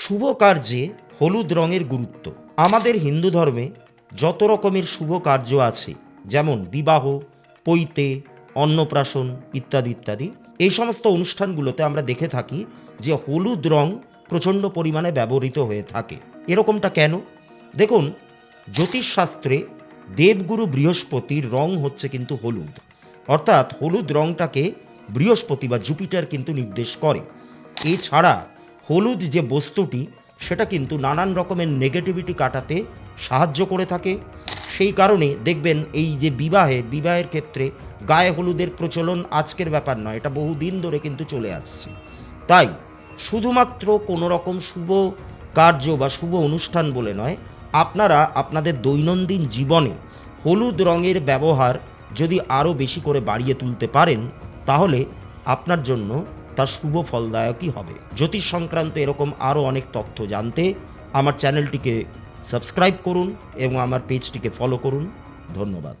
শুভ কার্যে হলুদ রঙের গুরুত্ব। আমাদের হিন্দু ধর্মে যত রকমের শুভ কার্য আছে, যেমন বিবাহ, পৈতে, অন্নপ্রাশন ইত্যাদি ইত্যাদি, এই সমস্ত অনুষ্ঠানগুলোতে আমরা দেখে থাকি যে হলুদ রং প্রচণ্ড পরিমাণে ব্যবহৃত হয়ে থাকে। এরকমটা কেন? দেখুন, জ্যোতিষশাস্ত্রে দেবগুরু বৃহস্পতির রং হচ্ছে কিন্তু হলুদ, অর্থাৎ হলুদ রংটাকে বৃহস্পতি বা জুপিটার কিন্তু নির্দেশ করে। এছাড়া হলুদ যে বস্তুটি, সেটা কিন্তু নানান রকমের নেগেটিভিটি কাটাতে সাহায্য করে থাকে। সেই কারণে দেখবেন এই যে বিবাহের ক্ষেত্রে গায়ে হলুদের প্রচলন আজকের ব্যাপার নয়, এটা বহুদিন ধরে কিন্তু চলে আসছে। তাই শুধুমাত্র কোনো রকম শুভ কার্য বা শুভ অনুষ্ঠান বলে নয়, আপনারা আপনাদের দৈনন্দিন জীবনে হলুদ রঙের ব্যবহার যদি আরও বেশি করে বাড়িয়ে তুলতে পারেন, তাহলে আপনার জন্য তা শুভ ফলদায়কই হবে। জ্যোতিষ সংক্রান্ত এরকম আরও অনেক তথ্য জানতে আমার চ্যানেলটিকে সাবস্ক্রাইব করুন এবং আমার পেজটিকে ফলো করুন। ধন্যবাদ।